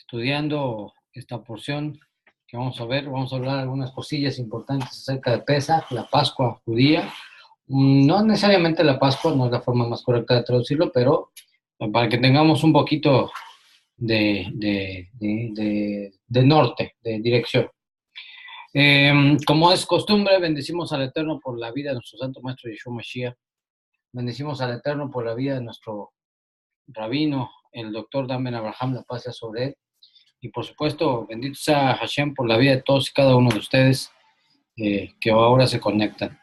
estudiando esta porción que vamos a ver. Vamos a hablar algunas cosillas importantes acerca de Pesaj, la Pascua judía. No necesariamente la Pascua, no es la forma más correcta de traducirlo, pero para que tengamos un poquito de norte, de dirección. Como es costumbre, bendecimos al Eterno por la vida de nuestro Santo Maestro Yeshua Mashiach. Bendecimos al Eterno por la vida de nuestro rabino, el doctor Dan Ben Abraham, la paz sea sobre él. Y por supuesto, bendito sea Hashem por la vida de todos y cada uno de ustedes que ahora se conectan.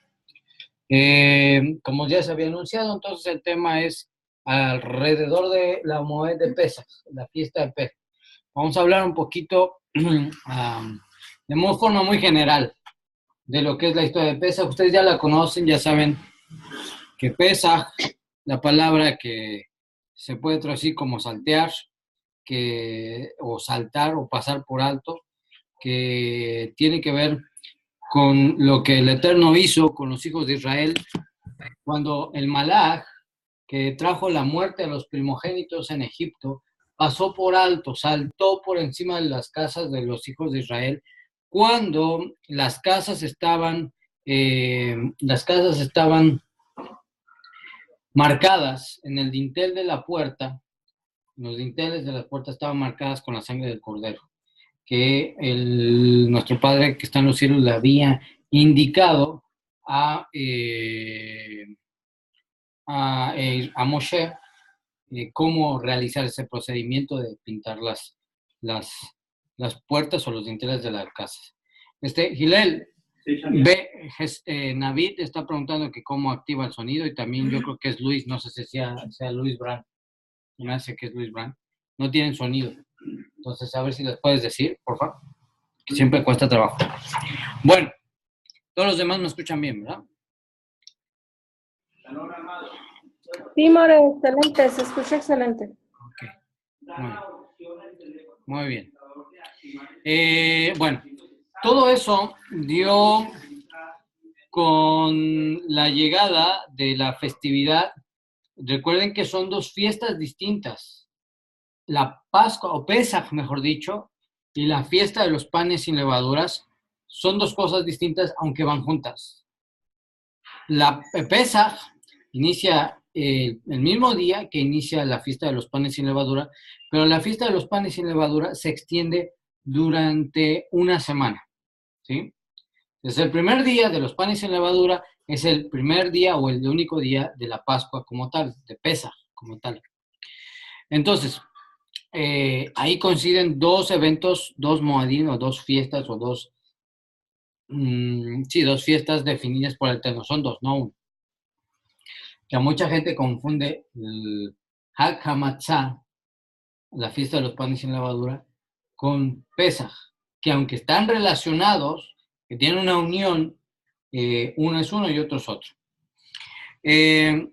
Como ya se había anunciado, entonces el tema es alrededor de la Moed de Pesaj, la fiesta de Pesaj. Vamos a hablar un poquito de forma muy general de lo que es la historia de Pesaj. Ustedes ya la conocen, ya saben que Pesaj, la palabra que se puede traducir como saltear, o saltar o pasar por alto, que tiene que ver con lo que el Eterno hizo con los hijos de Israel cuando el Malaj, que trajo la muerte a los primogénitos en Egipto, pasó por alto, saltó por encima de las casas de los hijos de Israel, cuando las casas estaban marcadas en el dintel de la puerta. Los dinteles de las puertas estaban marcadas con la sangre del cordero, que nuestro Padre que está en los cielos le había indicado a Moshe cómo realizar ese procedimiento de pintar las puertas o los dinteles de las casas. Gilel, Navid está preguntando que cómo activa el sonido, y también yo creo que es Luis, no sé si sea Luis Brand. Me hace que es Luis Brand. No tienen sonido. Entonces, a ver si les puedes decir, por favor. Que siempre cuesta trabajo. Bueno, todos los demás me escuchan bien, ¿verdad? Sí, More, excelente, se escucha excelente. Ok, muy bien. Bueno, todo eso dio con la llegada de la festividad. Recuerden que son dos fiestas distintas. La Pascua, o Pesaj, mejor dicho, y la fiesta de los panes sin levaduras son dos cosas distintas, aunque van juntas. La Pesaj inicia el mismo día que inicia la fiesta de los panes sin levadura, pero la fiesta de los panes sin levadura se extiende durante una semana, ¿sí? Desde el primer día de los panes sin levadura es el primer día o el único día de la Pascua como tal, de Pesaj como tal. Entonces, ahí coinciden dos eventos, dos moadim o dos fiestas o dos fiestas definidas por el Eterno. Son dos, no uno. Que a mucha gente confunde el Hag HaMatzah, la fiesta de los panes sin levadura, con Pesaj, que aunque están relacionados, que tienen una unión, uno es uno y otro es otro. El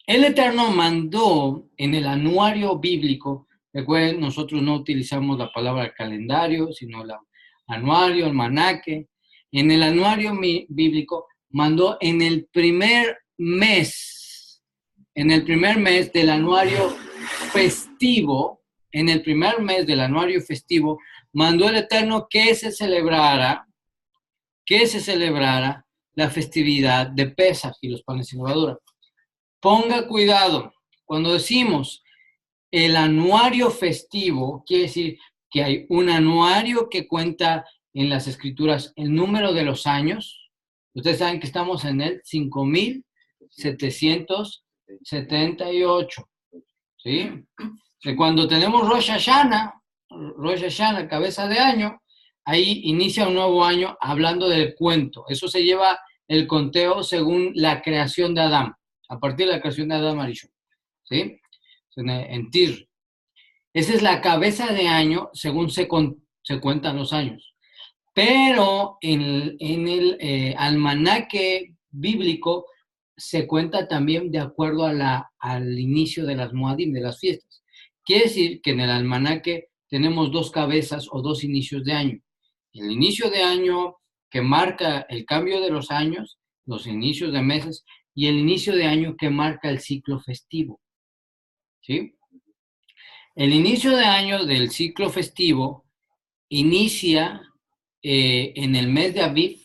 Eterno mandó en el anuario bíblico. Recuerden, nosotros no utilizamos la palabra calendario, sino el anuario, almanaque. En el anuario bíblico mandó en el primer mes del anuario festivo, mandó el Eterno que se celebrara la festividad de Pesaj y los panes sin levadura. Ponga cuidado, cuando decimos el anuario festivo, quiere decir que hay un anuario que cuenta en las escrituras el número de los años. Ustedes saben que estamos en el 5778, ¿sí? Que cuando tenemos Rosh Hashanah, cabeza de año, ahí inicia un nuevo año hablando del cuento. Eso se lleva el conteo según la creación de Adán, a partir de la creación de Adán Arishon, ¿sí? En Tir. Esa es la cabeza de año según se cuentan los años. Pero en el almanaque bíblico se cuenta también de acuerdo al inicio de las Moadim, de las fiestas. Quiere decir que en el almanaque tenemos dos cabezas o dos inicios de año. El inicio de año que marca el cambio de los años, los inicios de meses, y el inicio de año que marca el ciclo festivo, ¿sí? El inicio de año del ciclo festivo inicia en el mes de Aviv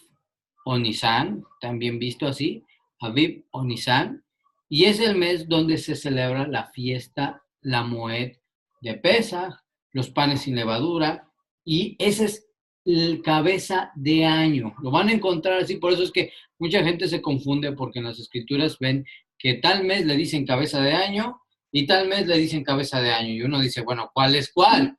o Nisan, también visto así, Aviv o Nisan, y es el mes donde se celebra la fiesta, la Moed de Pesach, los panes sin levadura, y ese es el cabeza de año. Lo van a encontrar así, por eso es que mucha gente se confunde porque en las escrituras ven que tal mes le dicen cabeza de año y tal mes le dicen cabeza de año, y uno dice, bueno, ¿cuál es cuál?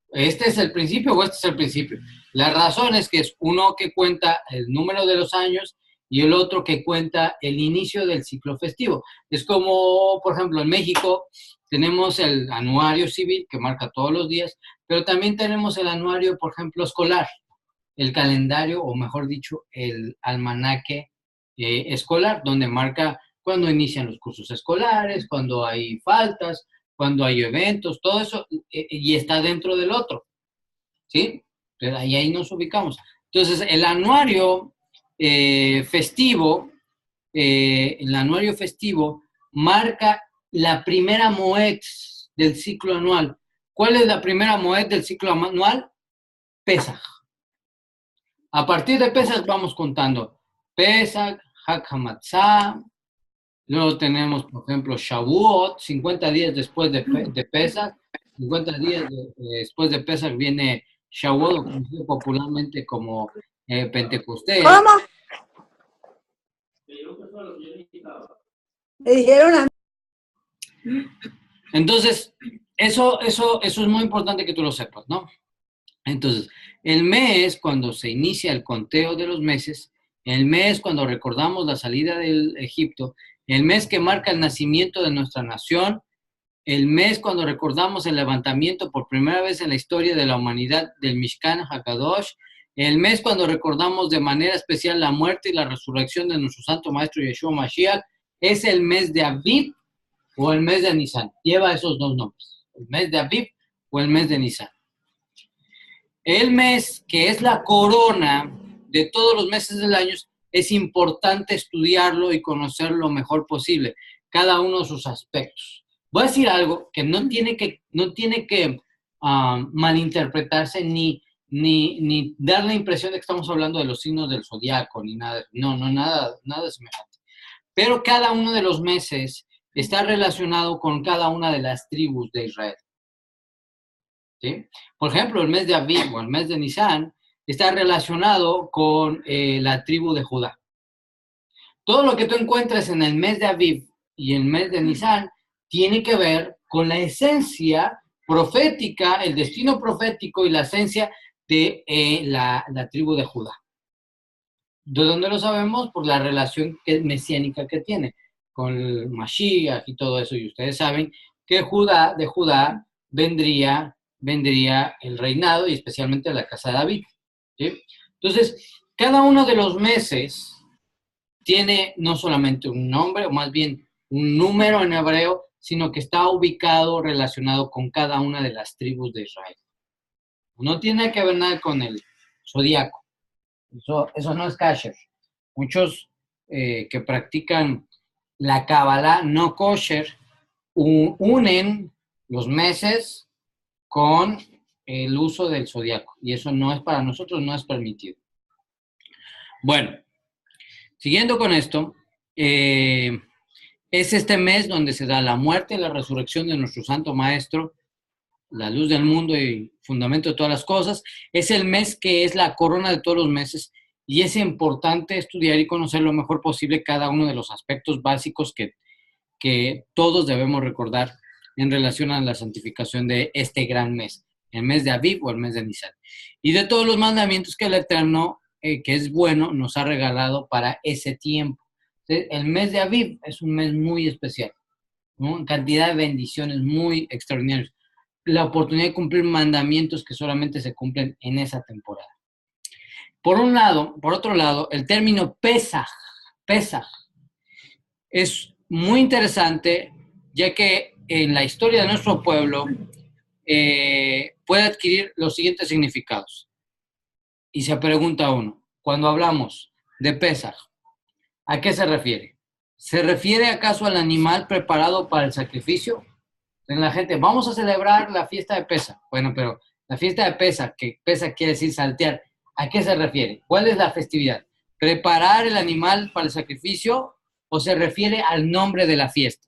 ¿Este es el principio o este es el principio? La razón es que es uno que cuenta el número de los años y el otro que cuenta el inicio del ciclo festivo. Es como, por ejemplo, en México tenemos el anuario civil que marca todos los días, pero también tenemos el anuario, por ejemplo, escolar, el calendario, o mejor dicho, el almanaque escolar, donde marca cuando inician los cursos escolares, cuando hay faltas, cuando hay eventos, todo eso, y está dentro del otro, ¿sí? Entonces, ahí nos ubicamos. Entonces, el anuario festivo marca la primera moed del ciclo anual. ¿Cuál es la primera moed del ciclo anual? Pesaj. A partir de Pesaj vamos contando. Pesaj, Hag HaMatzah, luego tenemos, por ejemplo, Shavuot, 50 días después de Pesach, 50 días después de Pesach viene Shavuot, conocido popularmente como Pentecostés. ¿Cómo? Me dijeron a mí. Entonces, eso es muy importante que tú lo sepas, ¿no? Entonces, el mes, cuando se inicia el conteo de los meses, el mes cuando recordamos la salida del Egipto, el mes que marca el nacimiento de nuestra nación, el mes cuando recordamos el levantamiento por primera vez en la historia de la humanidad del Mishkan HaKadosh, el mes cuando recordamos de manera especial la muerte y la resurrección de nuestro Santo Maestro Yeshua Mashiach, es el mes de Aviv o el mes de Nisan. Lleva esos dos nombres, el mes de Aviv o el mes de Nisan. El mes que es la corona de todos los meses del año, es importante estudiarlo y conocer lo mejor posible, cada uno de sus aspectos. Voy a decir algo que no tiene que malinterpretarse ni dar la impresión de que estamos hablando de los signos del zodiaco, ni nada, nada semejante. Pero cada uno de los meses está relacionado con cada una de las tribus de Israel. ¿Sí? Por ejemplo, el mes de Aviv o el mes de Nisan está relacionado con la tribu de Judá. Todo lo que tú encuentres en el mes de Aviv y el mes de Nisan tiene que ver con la esencia profética, el destino profético y la esencia de la tribu de Judá. ¿De dónde lo sabemos? Por la relación mesiánica que tiene con el Mashiach y todo eso. Y ustedes saben que de Judá vendría el reinado y especialmente la casa de David. ¿Sí? Entonces, cada uno de los meses tiene no solamente un nombre, o más bien un número en hebreo, sino que está ubicado, relacionado con cada una de las tribus de Israel. No tiene que ver nada con el zodiaco. Eso no es kasher. Muchos que practican la Kabbalah no kosher unen los meses con el uso del zodiaco. Y eso no es para nosotros, no es permitido. Bueno, siguiendo con esto, es este mes donde se da la muerte y la resurrección de nuestro Santo Maestro, la luz del mundo y fundamento de todas las cosas. Es el mes que es la corona de todos los meses y es importante estudiar y conocer lo mejor posible cada uno de los aspectos básicos que todos debemos recordar en relación a la santificación de este gran mes, el mes de Aviv o el mes de Nisan. Y de todos los mandamientos que el Eterno, que es bueno, nos ha regalado para ese tiempo. El mes de Aviv es un mes muy especial, ¿no? En cantidad de bendiciones muy extraordinarias. La oportunidad de cumplir mandamientos que solamente se cumplen en esa temporada. Por otro lado, el término Pesaj es muy interesante, ya que en la historia de nuestro pueblo puede adquirir los siguientes significados. Y se pregunta uno, cuando hablamos de Pesaj, ¿a qué se refiere? ¿Se refiere acaso al animal preparado para el sacrificio? Entonces la gente, vamos a celebrar la fiesta de Pesaj. Bueno, pero la fiesta de Pesaj, que Pesaj quiere decir saltear, ¿a qué se refiere? ¿Cuál es la festividad? ¿Preparar el animal para el sacrificio o se refiere al nombre de la fiesta?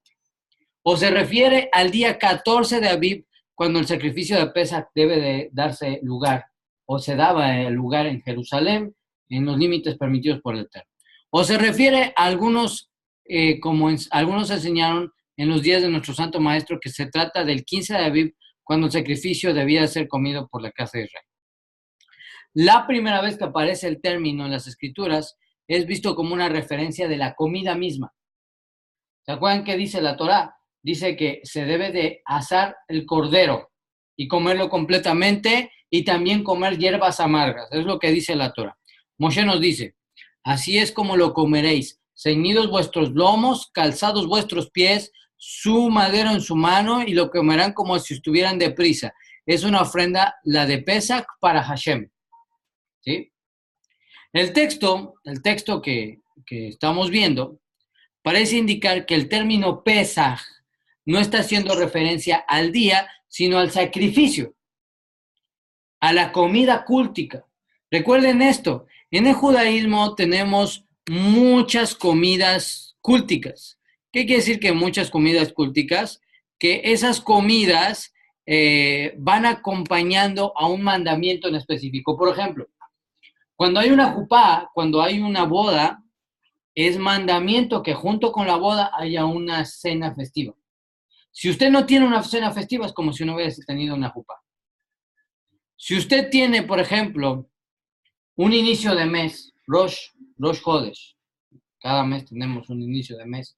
¿O se refiere al día 14 de Aviv, cuando el sacrificio de Pesaj debe de darse lugar, o se daba el lugar en Jerusalén, en los límites permitidos por el Eterno? ¿O se refiere a algunos, algunos enseñaron en los días de nuestro Santo Maestro, que se trata del 15 de Aviv, cuando el sacrificio debía ser comido por la casa de Israel? La primera vez que aparece el término en las Escrituras es visto como una referencia de la comida misma. ¿Se acuerdan qué dice la Torá? Dice que se debe de asar el cordero y comerlo completamente y también comer hierbas amargas. Es lo que dice la Torá. Moshe nos dice, así es como lo comeréis, ceñidos vuestros lomos, calzados vuestros pies, su madero en su mano y lo comerán como si estuvieran deprisa. Es una ofrenda, la de Pesach, para Hashem. ¿Sí? El texto que estamos viendo parece indicar que el término Pesaj no está haciendo referencia al día, sino al sacrificio, a la comida cúltica. Recuerden esto, en el judaísmo tenemos muchas comidas cúlticas. ¿Qué quiere decir que muchas comidas cúlticas? Que esas comidas van acompañando a un mandamiento en específico. Por ejemplo, cuando hay una jupá, cuando hay una boda, es mandamiento que junto con la boda haya una cena festiva. Si usted no tiene una cena festiva, es como si no hubiese tenido una jupá. Si usted tiene, por ejemplo, un inicio de mes, Rosh Chodesh, cada mes tenemos un inicio de mes,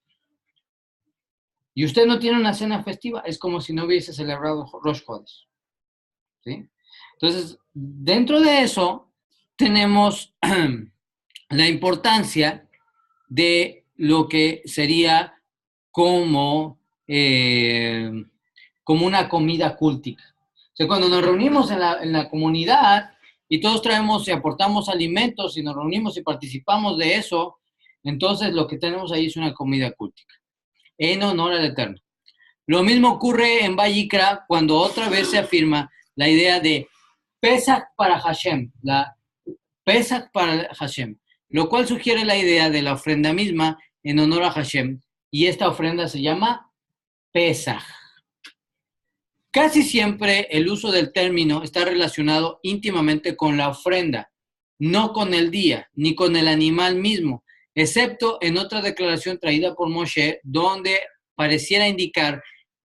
y usted no tiene una cena festiva, es como si no hubiese celebrado Rosh Chodesh. ¿Sí? Entonces, dentro de eso, tenemos la importancia de lo que sería como, como una comida cúltica. O sea, cuando nos reunimos en la comunidad y todos traemos y aportamos alimentos y nos reunimos y participamos de eso, entonces lo que tenemos ahí es una comida cúltica, en honor al Eterno. Lo mismo ocurre en Vayikra cuando otra vez se afirma la idea de Pesach para Hashem, la Pesach para Hashem, lo cual sugiere la idea de la ofrenda misma en honor a Hashem, y esta ofrenda se llama Pesaj. Casi siempre el uso del término está relacionado íntimamente con la ofrenda, no con el día, ni con el animal mismo, excepto en otra declaración traída por Moshe, donde pareciera indicar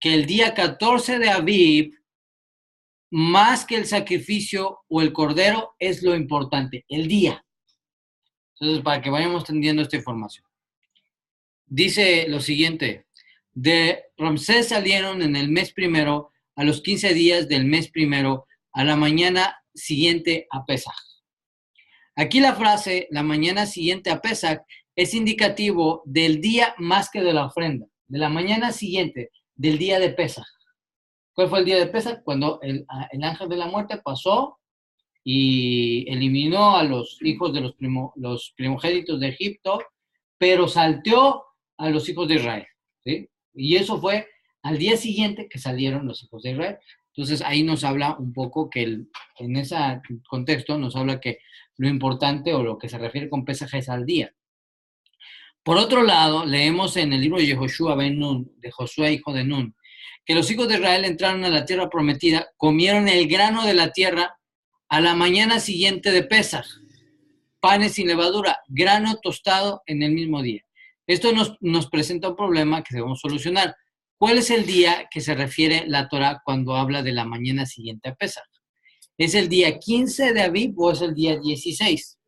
que el día 14 de Aviv, más que el sacrificio o el cordero, es lo importante, el día. Entonces, para que vayamos entendiendo esta información. Dice lo siguiente, de Ramsés salieron en el mes primero, a los 15 días del mes primero, a la mañana siguiente a Pesaj. Aquí la frase, la mañana siguiente a Pesaj, es indicativo del día más que de la ofrenda, de la mañana siguiente, del día de Pesaj. ¿Cuál fue el día de Pesaj? Cuando el ángel de la muerte pasó y eliminó a los hijos de los primogénitos de Egipto, pero salteó a los hijos de Israel, ¿sí? Y eso fue al día siguiente que salieron los hijos de Israel. Entonces ahí nos habla un poco que en ese contexto nos habla que lo importante o lo que se refiere con Pesaj es al día. Por otro lado, leemos en el libro de Yehoshua ben Nun, de Josué hijo de Nun, que los hijos de Israel entraron a la tierra prometida, comieron el grano de la tierra a la mañana siguiente de Pesaj, panes sin levadura, grano tostado en el mismo día. Esto nos presenta un problema que debemos solucionar. ¿Cuál es el día que se refiere la Torá cuando habla de la mañana siguiente a Pesaj? ¿Es el día 15 de Aviv o es el día 16?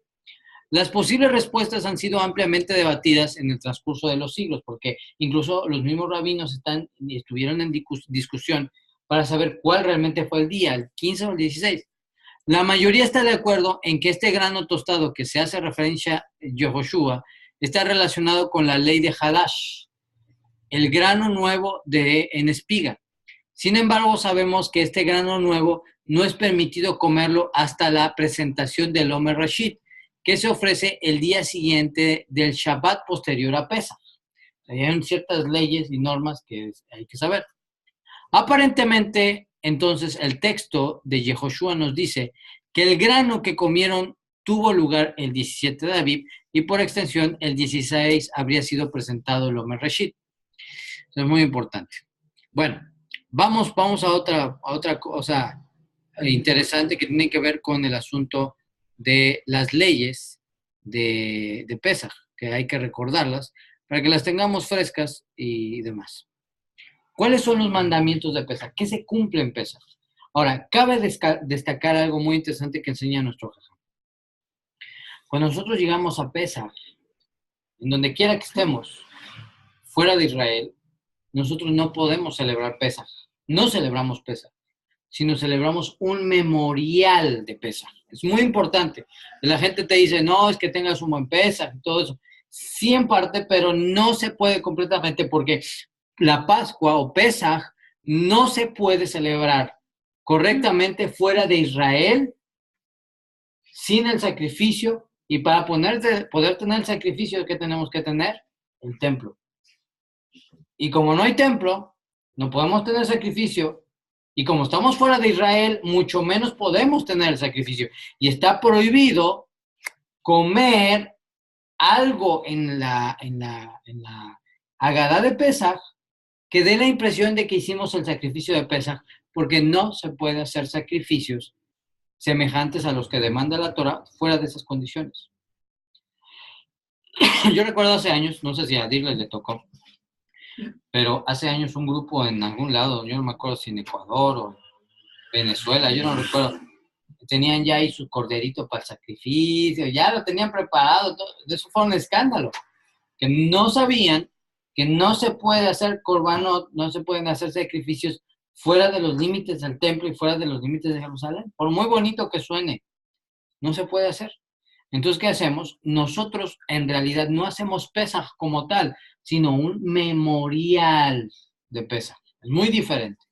Las posibles respuestas han sido ampliamente debatidas en el transcurso de los siglos, porque incluso los mismos rabinos estuvieron en discusión para saber cuál realmente fue el día, el 15 o el 16. La mayoría está de acuerdo en que este grano tostado que se hace referencia en Yehoshua está relacionado con la ley de Hadash, el grano nuevo en espiga. Sin embargo, sabemos que este grano nuevo no es permitido comerlo hasta la presentación del Omer Rashid, que se ofrece el día siguiente del Shabbat posterior a Pesach. Hay ciertas leyes y normas que hay que saber. Aparentemente, entonces, el texto de Yehoshua nos dice que el grano que comieron tuvo lugar el 17 de Aviv y por extensión el 16 habría sido presentado el Omer Reshit. Eso es muy importante. Bueno, vamos a otra cosa interesante que tiene que ver con el asunto de las leyes de Pesaj, que hay que recordarlas para que las tengamos frescas y demás. ¿Cuáles son los mandamientos de Pesaj? ¿Qué se cumple en Pesaj? Ahora, cabe destacar algo muy interesante que enseña nuestro Jajam. Cuando nosotros llegamos a Pesaj, en donde quiera que estemos, fuera de Israel, nosotros no podemos celebrar Pesaj. No celebramos Pesaj, sino celebramos un memorial de Pesaj. Es muy importante. La gente te dice, no, es que tengas un buen Pesaj y todo eso. Sí en parte, pero no se puede completamente porque la Pascua o Pesaj no se puede celebrar correctamente fuera de Israel sin el sacrificio, y para poder tener el sacrificio que tenemos que tener, el templo. Y como no hay templo, no podemos tener sacrificio, y como estamos fuera de Israel, mucho menos podemos tener el sacrificio. Y está prohibido comer algo en la Hagadá de Pesaj que dé la impresión de que hicimos el sacrificio de Pesaj, porque no se puede hacer sacrificios semejantes a los que demanda la Torah fuera de esas condiciones. Yo recuerdo hace años, no sé si a Dirles le tocó, pero hace años un grupo en algún lado, yo no me acuerdo si en Ecuador o Venezuela, yo no recuerdo, tenían ya ahí su corderito para el sacrificio, ya lo tenían preparado, todo. Eso fue un escándalo, que no sabían que no se puede hacer corbanot, no se pueden hacer sacrificios fuera de los límites del templo y fuera de los límites de Jerusalén. Por muy bonito que suene, no se puede hacer. Entonces, ¿qué hacemos? Nosotros en realidad no hacemos Pesaj como tal, sino un memorial de Pesaj. Es muy diferente.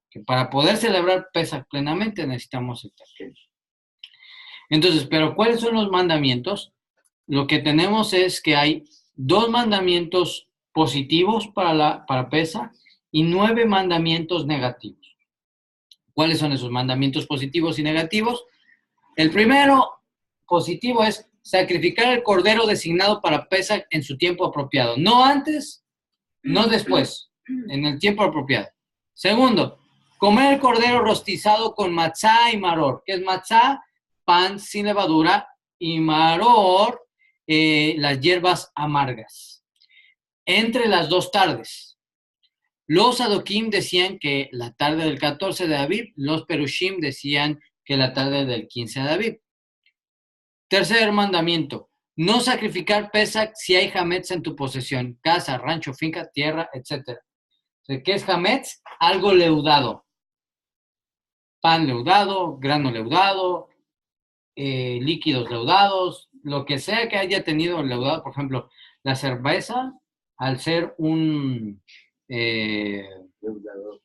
Que para poder celebrar Pesaj plenamente necesitamos estar. Entonces, ¿pero cuáles son los mandamientos? Lo que tenemos es que hay 2 mandamientos positivos para Pesaj y 9 mandamientos negativos. ¿Cuáles son esos mandamientos positivos y negativos? El primero positivo es sacrificar el cordero designado para Pesaj en su tiempo apropiado. No antes, no después, en el tiempo apropiado. Segundo, comer el cordero rostizado con matzá y maror. ¿Qué es matzá? Pan sin levadura, y maror, las hierbas amargas. Entre las 2 tardes. Los Sadokim decían que la tarde del 14 de Aviv, los Perushim decían que la tarde del 15 de Aviv. Tercer mandamiento, no sacrificar Pesaj si hay hametz en tu posesión, casa, rancho, finca, tierra, etc. ¿Qué es hametz? Algo leudado. Pan leudado, grano leudado, líquidos leudados, lo que sea que haya tenido leudado. Por ejemplo, la cerveza, al ser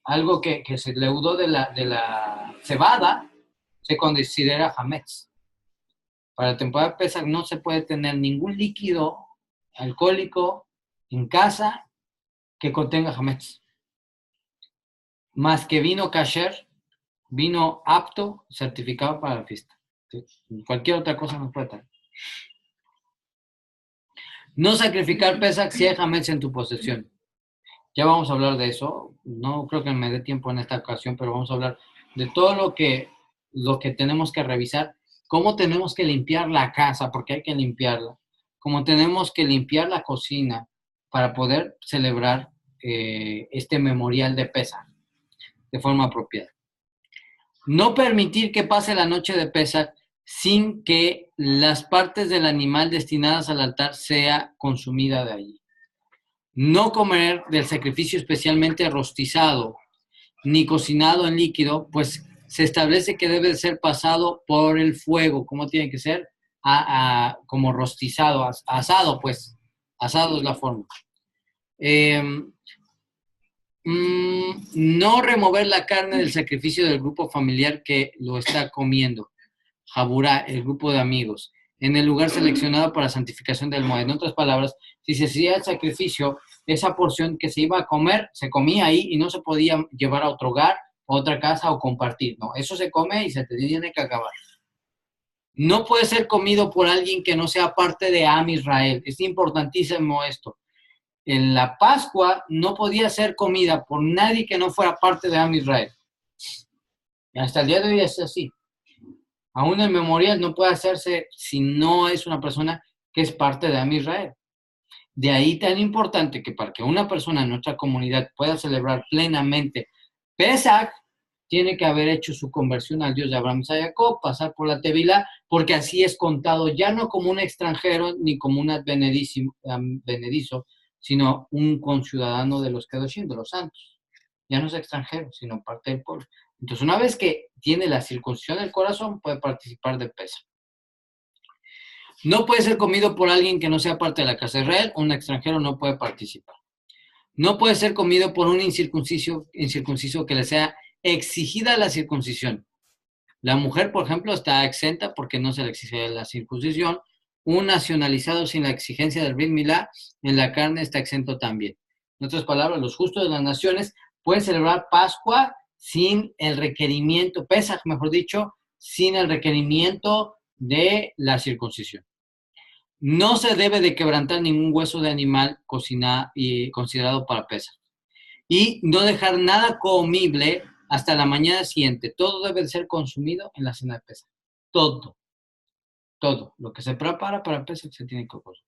algo que se leudó de la cebada, se considera hametz. Para la temporada de Pesaj no se puede tener ningún líquido alcohólico en casa que contenga hametz. Más que vino kasher, vino apto, certificado para la fiesta. ¿Sí? Cualquier otra cosa no puede tener. No sacrificar Pesaj si hay hametz en tu posesión. Ya vamos a hablar de eso. No creo que me dé tiempo en esta ocasión, pero vamos a hablar de todo lo que tenemos que revisar. Cómo tenemos que limpiar la casa, porque hay que limpiarla. Cómo tenemos que limpiar la cocina para poder celebrar este memorial de Pesaj de forma apropiada. No permitir que pase la noche de Pesaj sin que las partes del animal destinadas al altar sea consumida de allí. No comer del sacrificio especialmente rostizado ni cocinado en líquido, pues se establece que debe ser pasado por el fuego. ¿Cómo tiene que ser? Como rostizado, asado, pues. Asado es la forma. No remover la carne del sacrificio del grupo familiar que lo está comiendo. Jaburá, el grupo de amigos, en el lugar seleccionado para santificación del moed. En otras palabras, si se hacía el sacrificio esa porción que se iba a comer, se comía ahí y no se podía llevar a otro hogar, a otra casa o compartir. No, eso se come y se te tiene que acabar. No puede ser comido por alguien que no sea parte de Am Israel. Es importantísimo esto. En la Pascua no podía ser comida por nadie que no fuera parte de Am Israel. Y hasta el día de hoy es así. Aún el memorial no puede hacerse si no es una persona que es parte de Am Israel. De ahí tan importante que para que una persona en nuestra comunidad pueda celebrar plenamente Pesach, tiene que haber hecho su conversión al Dios de Abraham, Isaac y Jacob, pasar por la Tevilá, porque así es contado ya no como un extranjero ni como un advenedizo, sino un conciudadano de los Kedoshim, de los santos. Ya no es extranjero, sino parte del pueblo. Entonces, una vez que tiene la circuncisión del corazón, puede participar de Pesach. No puede ser comido por alguien que no sea parte de la casa de Israel, un extranjero no puede participar. No puede ser comido por un incircunciso que le sea exigida la circuncisión. La mujer, por ejemplo, está exenta porque no se le exige la circuncisión. Un nacionalizado sin la exigencia del Brit Milá en la carne está exento también. En otras palabras, los justos de las naciones pueden celebrar Pascua sin el requerimiento, Pesaj, mejor dicho, sin el requerimiento de la circuncisión. No se debe de quebrantar ningún hueso de animal cocinado y considerado para Pesaj. Y no dejar nada comible hasta la mañana siguiente. Todo debe de ser consumido en la cena de Pesaj. Todo. Todo. Lo que se prepara para Pesaj se tiene que consumir.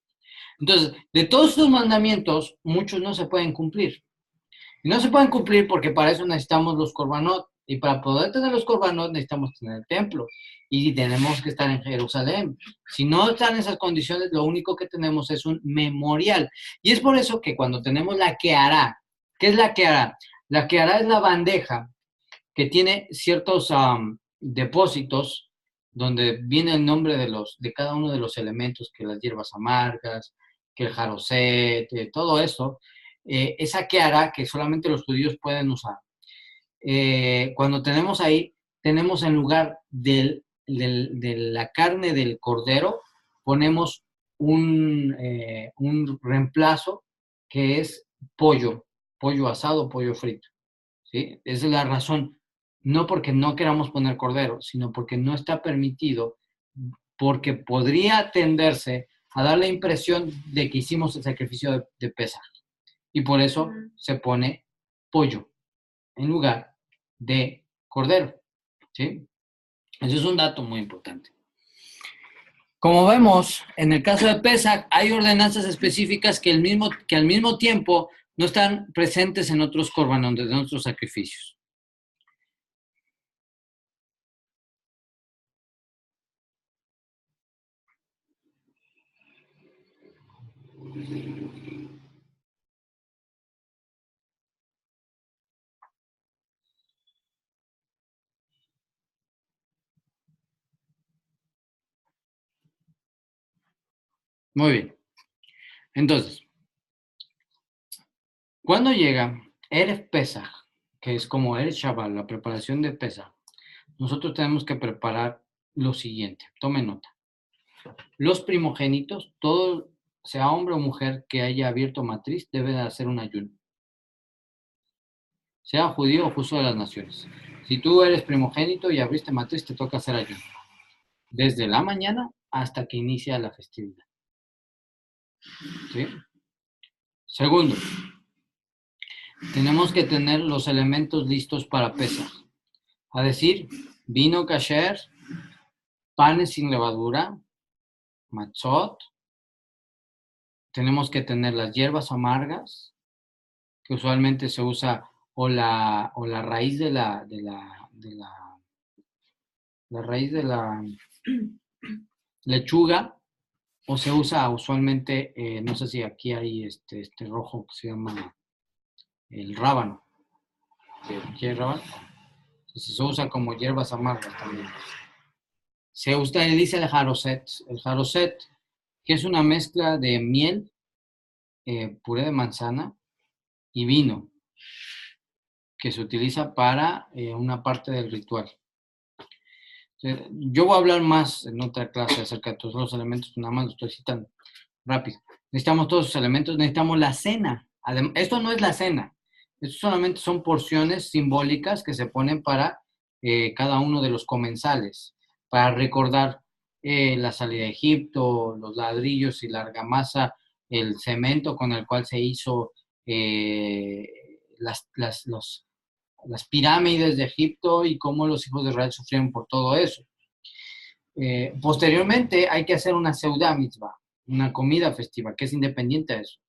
Entonces, de todos estos mandamientos, muchos no se pueden cumplir. Y no se pueden cumplir porque para eso necesitamos los korbanot. Y para poder tener los korbanot necesitamos tener el templo. Y tenemos que estar en Jerusalén. Si no están en esas condiciones, lo único que tenemos es un memorial. Y es por eso que cuando tenemos la Kehará, ¿qué es la Kehará? La Kehará es la bandeja que tiene ciertos depósitos donde viene el nombre de cada uno de los elementos, que las hierbas amargas, que el jaroset, todo eso. Esa Kehará que solamente los judíos pueden usar. Cuando tenemos ahí, tenemos en lugar de la carne del cordero, ponemos un reemplazo que es pollo asado, pollo frito. ¿Sí? Esa es la razón. No porque no queramos poner cordero, sino porque no está permitido, porque podría tenderse a dar la impresión de que hicimos el sacrificio de Pesaj. Y por eso se pone pollo en lugar de cordero. ¿Sí? Ese es un dato muy importante. Como vemos, en el caso de Pesaj, hay ordenanzas específicas que al mismo tiempo no están presentes en otros korbanot, en otros sacrificios. Muy bien. Entonces, cuando llega Erev Pesaj, que es como Erev Shabbat, la preparación de Pesaj, nosotros tenemos que preparar lo siguiente. Tome nota. Los primogénitos, todo, sea hombre o mujer que haya abierto matriz, debe de hacer un ayuno. Sea judío o justo de las naciones. Si tú eres primogénito y abriste matriz, te toca hacer ayuno. Desde la mañana hasta que inicia la festividad. ¿Sí? Segundo, tenemos que tener los elementos listos para Pesaj. A decir, vino kasher, panes sin levadura, matzot. Tenemos que tener las hierbas amargas, que usualmente se usa o la raíz de la raíz de la lechuga, o se usa usualmente, no sé si aquí hay este rojo que se llama el rábano. ¿Aquí hay rábano? Entonces se usa como hierbas amargas también. Se utiliza el jaroset, que es una mezcla de miel, puré de manzana y vino, que se utiliza para una parte del ritual. Yo voy a hablar más en otra clase acerca de todos los elementos, nada más lo estoy citando rápido. Necesitamos todos esos elementos, necesitamos la cena. Esto no es la cena, esto solamente son porciones simbólicas que se ponen para cada uno de los comensales, para recordar la salida de Egipto, los ladrillos y la argamasa, el cemento con el cual se hizo eh, las pirámides de Egipto y cómo los hijos de Israel sufrieron por todo eso. Posteriormente hay que hacer una seudah mitzvah, una comida festiva, que es independiente de eso.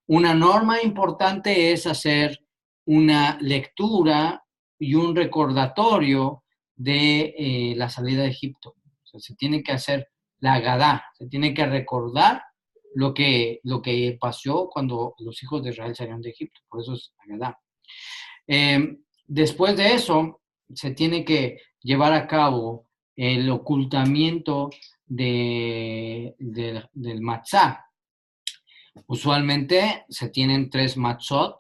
Una norma importante es hacer una lectura y un recordatorio de la salida de Egipto. O sea, se tiene que hacer la Agadá, se tiene que recordar lo que pasó cuando los hijos de Israel salieron de Egipto. Por eso es Agadá. Después de eso, se tiene que llevar a cabo el ocultamiento del matzá. Usualmente se tienen 3 matzot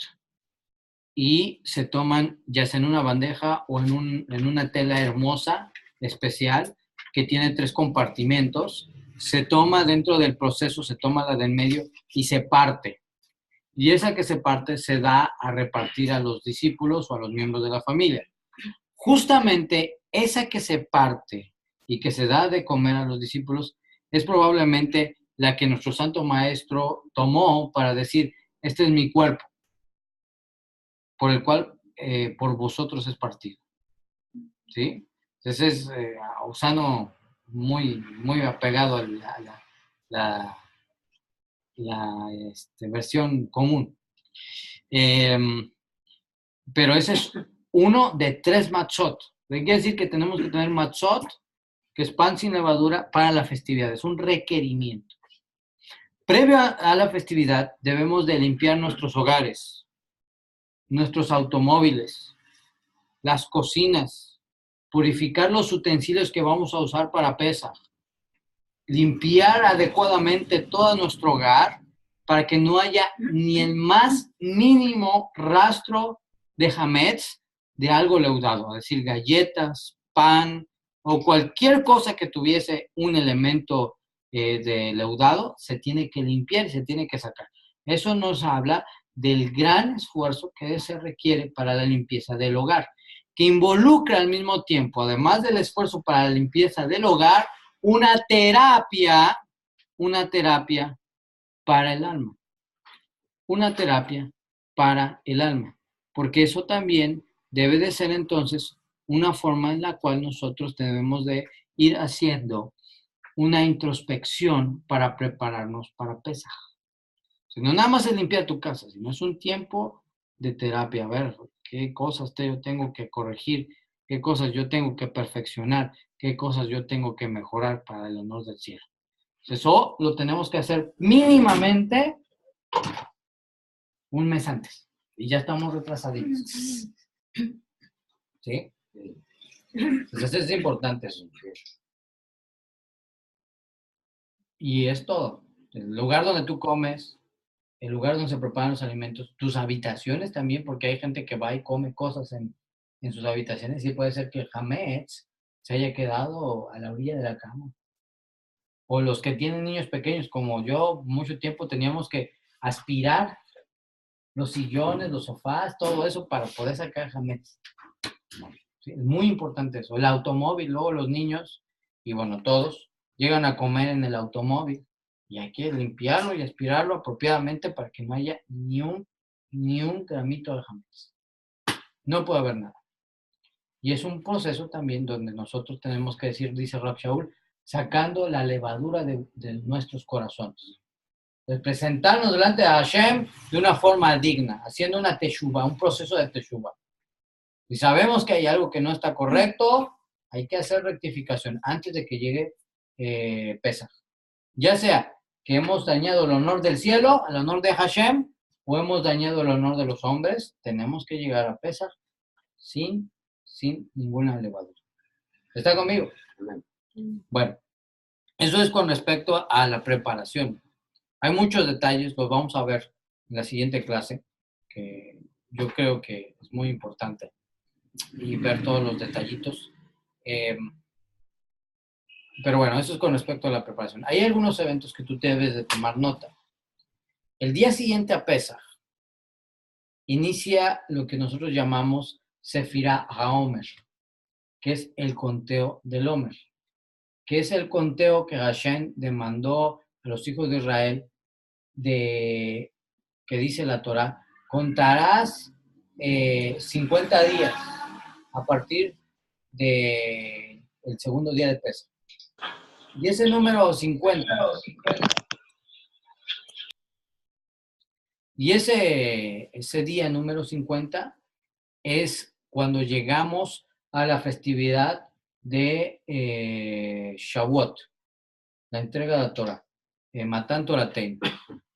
y se toman ya sea en una bandeja o en una tela hermosa, especial, que tiene 3 compartimentos. Se toma dentro del proceso, se toma la del medio y se parte. Y esa que se parte se da a repartir a los discípulos o a los miembros de la familia. Justamente esa que se parte y que se da de comer a los discípulos es probablemente la que nuestro Santo Maestro tomó para decir, este es mi cuerpo, por el cual por vosotros es partido. ¿Sí? Entonces es usando muy apegado a la versión común. Pero ese es uno de 3 matzot. Quiere decir que tenemos que tener matzot, que es pan sin levadura, para la festividad. Es un requerimiento. Previo a la festividad, debemos de limpiar nuestros hogares, nuestros automóviles, las cocinas, purificar los utensilios que vamos a usar para Pesaj, limpiar adecuadamente todo nuestro hogar para que no haya ni el más mínimo rastro de hametz, de algo leudado, es decir, galletas, pan o cualquier cosa que tuviese un elemento de leudado, se tiene que limpiar y se tiene que sacar. Eso nos habla del gran esfuerzo que se requiere para la limpieza del hogar, que involucra al mismo tiempo, además del esfuerzo para la limpieza del hogar, una terapia para el alma. Una terapia para el alma. Porque eso también debe de ser entonces una forma en la cual nosotros debemos de ir haciendo una introspección para prepararnos para Pesaj. Si no nada más es limpiar tu casa, sino es un tiempo de terapia. A ver, qué cosas yo tengo que corregir, qué cosas yo tengo que perfeccionar, qué cosas yo tengo que mejorar para el honor del cielo. Eso lo tenemos que hacer mínimamente un mes antes. Y ya estamos retrasaditos. ¿Sí? Entonces es importante eso. Y es todo. El lugar donde tú comes, el lugar donde se preparan los alimentos, tus habitaciones también, porque hay gente que va y come cosas en sus habitaciones y puede ser que el hametz se haya quedado a la orilla de la cama. O los que tienen niños pequeños, como yo, mucho tiempo teníamos que aspirar los sillones, los sofás, todo eso para poder sacar hametz. Sí, es muy importante eso. El automóvil, luego los niños, y bueno, todos, llegan a comer en el automóvil y hay que limpiarlo y aspirarlo apropiadamente para que no haya ni un gramito de hametz. No puede haber nada. Y es un proceso también donde nosotros tenemos que decir, dice Rab Shaul, sacando la levadura de nuestros corazones. De presentarnos delante de Hashem de una forma digna, haciendo una teshuva, un proceso de teshuva. Si sabemos que hay algo que no está correcto, hay que hacer rectificación antes de que llegue Pesaj. Ya sea que hemos dañado el honor del cielo, el honor de Hashem, o hemos dañado el honor de los hombres, tenemos que llegar a Pesaj sin ninguna levadura. ¿Está conmigo? Bueno, eso es con respecto a la preparación. Hay muchos detalles, los vamos a ver en la siguiente clase, que yo creo que es muy importante, y ver todos los detallitos. Pero bueno, eso es con respecto a la preparación. Hay algunos eventos que tú debes de tomar nota. El día siguiente a Pesaj, inicia lo que nosotros llamamos Sefirá HaOmer, que es el conteo del Omer, que es el conteo que Hashem demandó a los hijos de Israel, que dice la Torah, contarás 50 días a partir del segundo día de Pesach. Y ese número 50, y ese día número 50 es cuando llegamos a la festividad de Shavuot, la entrega de la Torah, Matan Toratein.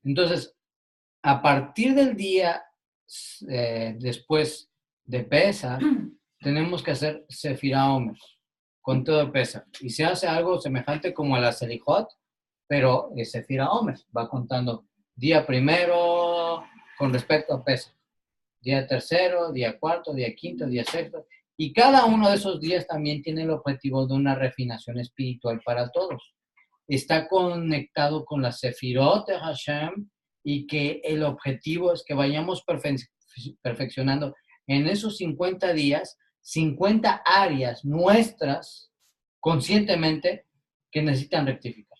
Entonces, a partir del día después de Pesach, tenemos que hacer Sefirá Omer, conteo de Pesach. Y se hace algo semejante como a la Selijot, pero Sefirá Omer va contando día primero con respecto a Pesach, día tercero, día cuarto, día quinto, día sexto. Y cada uno de esos días también tiene el objetivo de una refinación espiritual para todos. Está conectado con la Sefirot de Hashem y que el objetivo es que vayamos perfeccionando en esos 50 días, 50 áreas nuestras, conscientemente, que necesitan rectificar.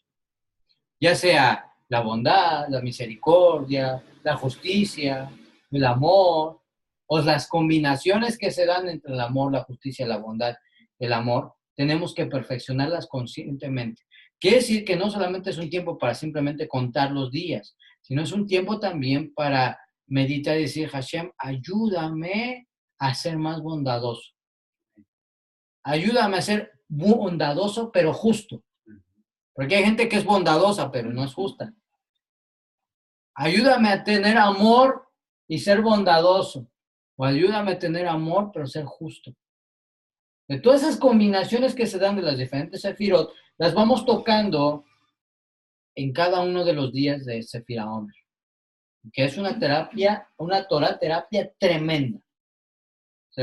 Ya sea la bondad, la misericordia, la justicia, el amor, o las combinaciones que se dan entre el amor, la justicia, la bondad, el amor, tenemos que perfeccionarlas conscientemente. Quiere decir que no solamente es un tiempo para simplemente contar los días, sino es un tiempo también para meditar y decir, Hashem, ayúdame a ser más bondadoso. Ayúdame a ser bondadoso, pero justo. Porque hay gente que es bondadosa, pero no es justa. Ayúdame a tener amor y ser bondadoso. O ayúdame a tener amor, pero ser justo. De todas esas combinaciones que se dan de las diferentes sefirot, las vamos tocando en cada uno de los días de Sefirá Omer, que es una terapia, una Torah terapia tremenda.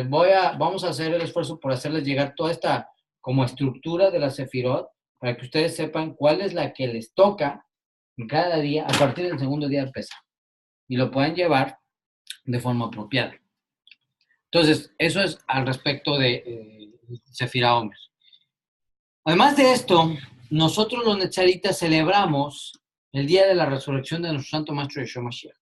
Vamos a hacer el esfuerzo por hacerles llegar toda esta como estructura de la sefirot para que ustedes sepan cuál es la que les toca en cada día a partir del segundo día de Pesach y lo puedan llevar de forma apropiada. Entonces, eso es al respecto de Sefirá Omer. Además de esto, nosotros los netzaritas celebramos el día de la resurrección de nuestro Santo Maestro Yeshua Mashiach.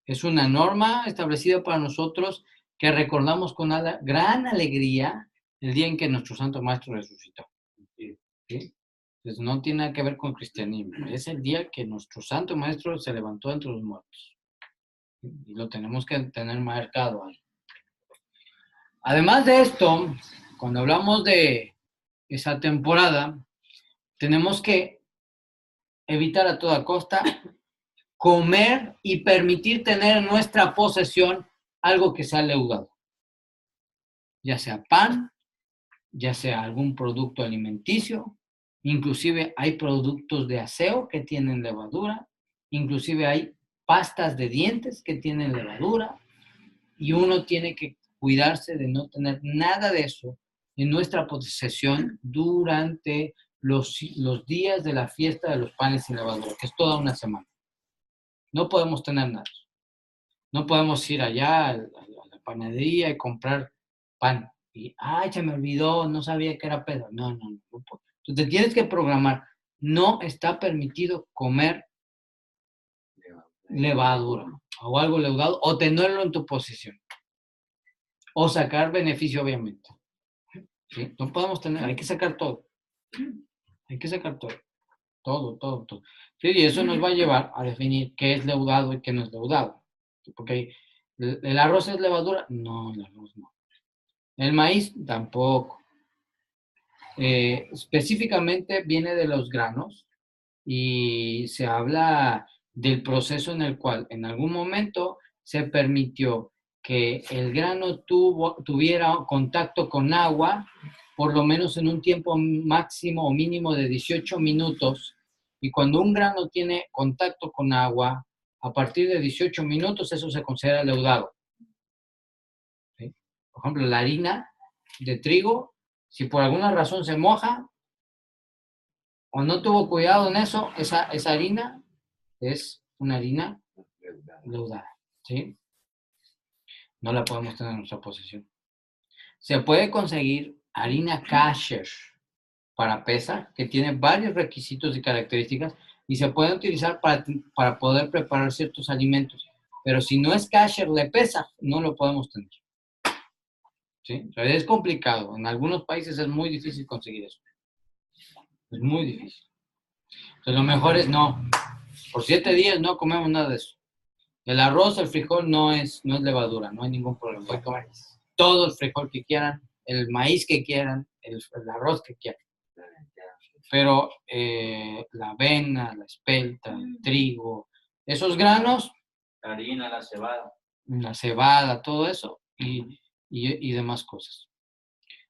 Es una norma establecida para nosotros que recordamos con gran alegría el día en que nuestro Santo Maestro resucitó. ¿Sí? Entonces no tiene nada que ver con cristianismo. Es el día que nuestro Santo Maestro se levantó entre los muertos. Y lo tenemos que tener marcado ahí. Además de esto, cuando hablamos de esa temporada, tenemos que evitar a toda costa comer y permitir tener en nuestra posesión algo que sea leudado. Ya sea pan, ya sea algún producto alimenticio, inclusive hay productos de aseo que tienen levadura, inclusive hay pastas de dientes que tienen levadura, y uno tiene que cuidarse de no tener nada de eso en nuestra posesión durante los días de la fiesta de los panes sin levadura, que es toda una semana. No podemos tener nada. No podemos ir allá a la panadería y comprar pan. Y, ay, se me olvidó, no sabía que era pedo. No. Tú te tienes que programar. No está permitido comer levadura o algo leudado o tenerlo en tu posesión. O sacar beneficio, obviamente. ¿Sí? No podemos tener, hay que sacar todo. Hay que sacar todo. Todo. Sí, y eso nos va a llevar a definir qué es leudado y qué no es leudado. Porque ¿el arroz es levadura? No, el arroz no. El maíz tampoco. Específicamente viene de los granos y se habla del proceso en el cual en algún momento se permitió que el grano tuviera contacto con agua por lo menos en un tiempo máximo o mínimo de 18 minutos, y cuando un grano tiene contacto con agua, a partir de 18 minutos eso se considera leudado. ¿Sí? Por ejemplo, la harina de trigo, si por alguna razón se moja o no tuvo cuidado en eso, esa harina es una harina leudada. ¿Sí? No la podemos tener en nuestra posesión. Se puede conseguir harina kasher para Pesaj, que tiene varios requisitos y características, y se puede utilizar para poder preparar ciertos alimentos. Pero si no es kasher de Pesaj, no lo podemos tener. ¿Sí? O sea, es complicado. En algunos países es muy difícil conseguir eso. Es muy difícil. Entonces, lo mejor es no. Por 7 días no comemos nada de eso. El arroz, el frijol no es levadura, no hay ningún problema. Pueden comer todo el frijol que quieran, el maíz que quieran, el arroz que quieran. Pero la avena, la espelta, el trigo, esos granos, La harina, la cebada, todo eso y demás cosas.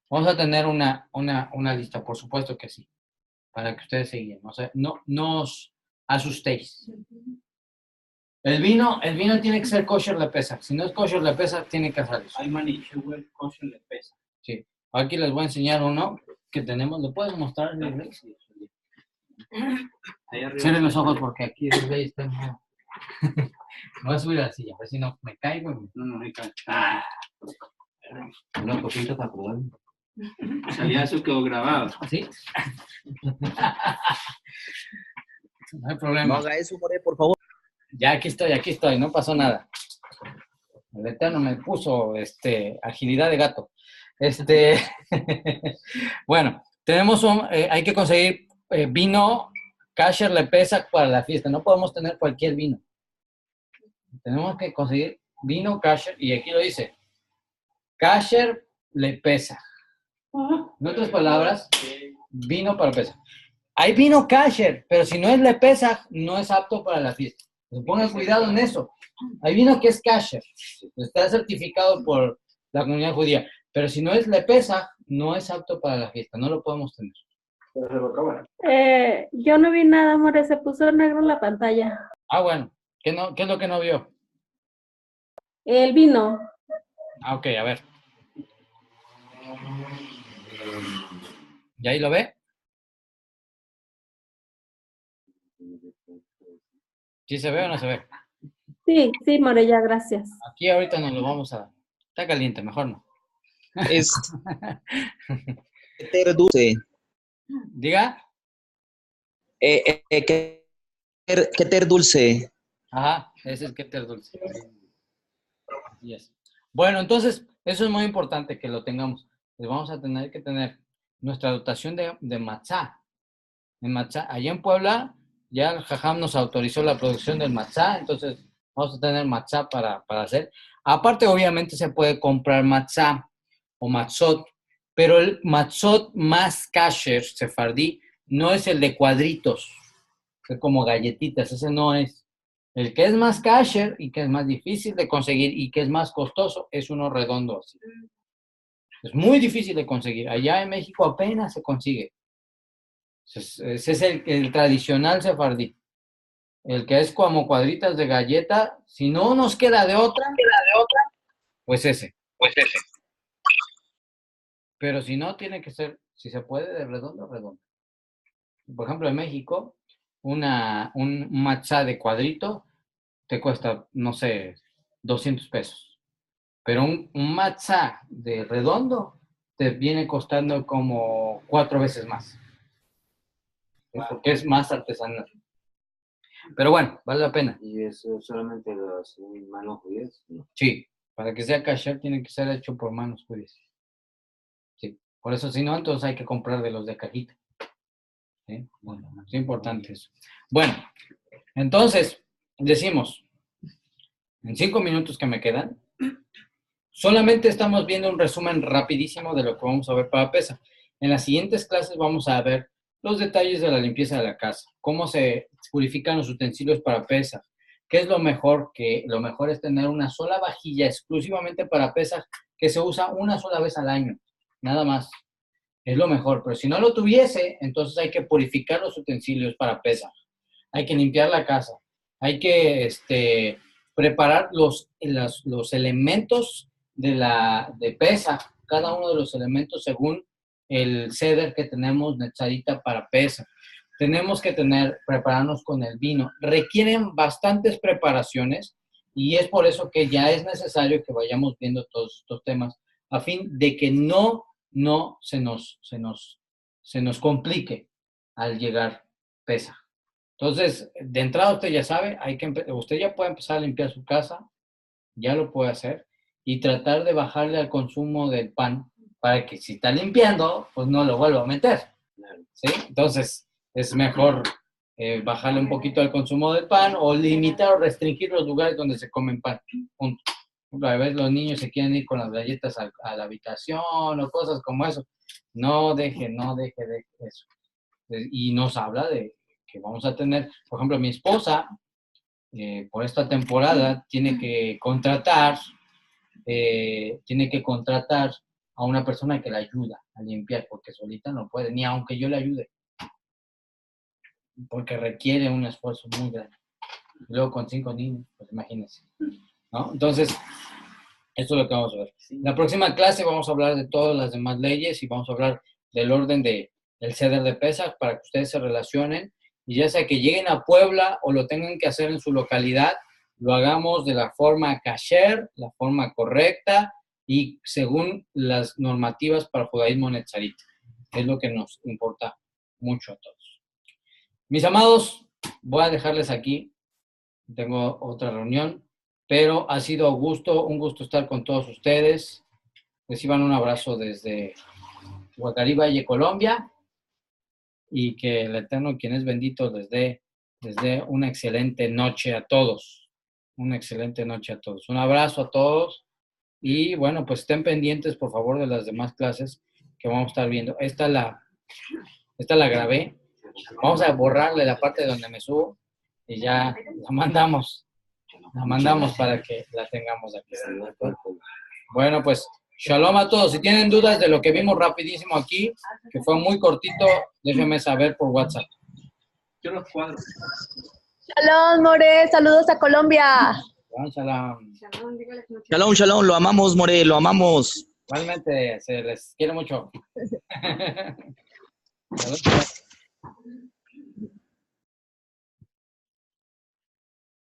Vamos a tener una lista, por supuesto que sí, para que ustedes se guíen. O sea, no os asustéis. El vino tiene que ser kosher de Pesach. Si no es kosher de Pesach, tiene que hacer eso. hay manichewel kosher de pesa. Sí. Aquí les voy a enseñar uno que tenemos. ¿Lo puedes mostrar? Ahí arriba. Cierren los ojos porque aquí el rey está en medio. Me voy a subir a la silla, a ver si no me caigo. No, ahí cae. Una copita para probar. Salía eso quedó grabado. ¿Sí? No hay problema. No haga eso, More, por favor. Ya aquí estoy, no pasó nada. El Eterno me puso agilidad de gato. Bueno, tenemos hay que conseguir vino kasher le Pesach para la fiesta. No podemos tener cualquier vino. Tenemos que conseguir vino kasher, y aquí lo dice, kasher le Pesach. En otras palabras, vino para Pesach. Hay vino kasher, pero si no es le Pesach, no es apto para la fiesta. Pongan cuidado en eso. Hay vino que es kasher, está certificado por la comunidad judía, pero si no es le Pesach, no es apto para la fiesta, no lo podemos tener. Yo no vi nada, amor, se puso negro en la pantalla. Ah, bueno. ¿Qué es lo que no vio? El vino. Ah, ok, a ver. ¿Y ahí lo ve? ¿Sí se ve o no se ve? Sí, more, ya, gracias. Aquí ahorita nos lo vamos a... Está caliente, mejor no. Es keter dulce. Diga. Keter dulce. Ajá, ese es keter dulce. Así es. Bueno, entonces, eso es muy importante que lo tengamos. Pues vamos a tener que tener nuestra dotación de matzá. En matzá. Allá en Puebla, ya el Jajam nos autorizó la producción del matzá, entonces vamos a tener matzá para hacer. Aparte, obviamente, se puede comprar matzá o matzot, pero el matzot más kasher, sefardí, no es el de cuadritos, que es como galletitas, ese no es. El que es más kasher y que es más difícil de conseguir y que es más costoso es uno redondo así. Es muy difícil de conseguir. Allá en México apenas se consigue. Ese es el tradicional sefardí. El que es como cuadritas de galleta. Si no nos queda de otra, pues ese. Pero si no, tiene que ser, si se puede, de redondo, redondo. Por ejemplo, en México, un matzá de cuadrito te cuesta, no sé, 200 pesos. Pero un matzá de redondo te viene costando como 4 veces más. Porque es más artesanal. Pero bueno, vale la pena. ¿Y eso solamente lo hacen manos judías? No. Sí, para que sea kasher tiene que ser hecho por manos judías. Sí, por eso si no, entonces hay que comprar de los de cajita. ¿Sí? Bueno, es importante eso. Bueno, entonces, decimos, en 5 minutos que me quedan, solamente estamos viendo un resumen rapidísimo de lo que vamos a ver para Pesaj. En las siguientes clases vamos a ver los detalles de la limpieza de la casa, cómo se purifican los utensilios para Pesaj, qué es lo mejor, que lo mejor es tener una sola vajilla exclusivamente para Pesaj que se usa una sola vez al año, nada más. Es lo mejor, pero si no lo tuviese, entonces hay que purificar los utensilios para Pesaj. Hay que limpiar la casa, hay que preparar los elementos de Pesaj, cada uno de los elementos según el ceder que tenemos Netzarita para Pesaj. Tenemos que prepararnos con el vino. Requieren bastantes preparaciones Y es por eso que ya es necesario que vayamos viendo todos estos temas, a fin de que no se nos complique al llegar pesa. Entonces, de entrada usted ya sabe, usted ya puede empezar a limpiar su casa, ya lo puede hacer, y tratar de bajarle al consumo del pan para que si está limpiando, pues no lo vuelva a meter. ¿Sí? Entonces, es mejor bajarle un poquito al consumo del pan o limitar o restringir los lugares donde se comen pan. Punto. A veces los niños se quieren ir con las galletas a la habitación o cosas como eso. No deje de eso. Y nos habla de que vamos a tener, por ejemplo, mi esposa, por esta temporada, tiene que contratar a una persona que la ayuda a limpiar, porque solita no puede, ni aunque yo le ayude, porque requiere un esfuerzo muy grande. Y luego con 5 niños, pues imagínense, ¿no? Entonces, esto es lo que vamos a ver. En la próxima clase vamos a hablar de todas las demás leyes y vamos a hablar del orden del ceder de Pesaj para que ustedes se relacionen y ya sea que lleguen a Puebla o lo tengan que hacer en su localidad, lo hagamos de la forma kasher, la forma correcta y según las normativas para el judaísmo netzarit. Es lo que nos importa mucho a todos. Mis amados, voy a dejarles aquí. Tengo otra reunión, pero ha sido un gusto estar con todos ustedes. Reciban un abrazo desde Guacarí Valle, Colombia, y que el Eterno, quien es bendito, les dé una excelente noche a todos. Una excelente noche a todos. Un abrazo a todos y bueno, pues estén pendientes, por favor, de las demás clases que vamos a estar viendo. Esta la grabé. Vamos a borrarle la parte donde me subo y ya la mandamos para que la tengamos aquí. Bueno, pues shalom a todos. Si tienen dudas de lo que vimos rapidísimo aquí, que fue muy cortito, déjenme saber por WhatsApp. Yo los cuadros. Shalom, More, saludos a Colombia. Shalom. Shalom, shalom, lo amamos, More, lo amamos. Igualmente, se les quiere mucho. Shalom.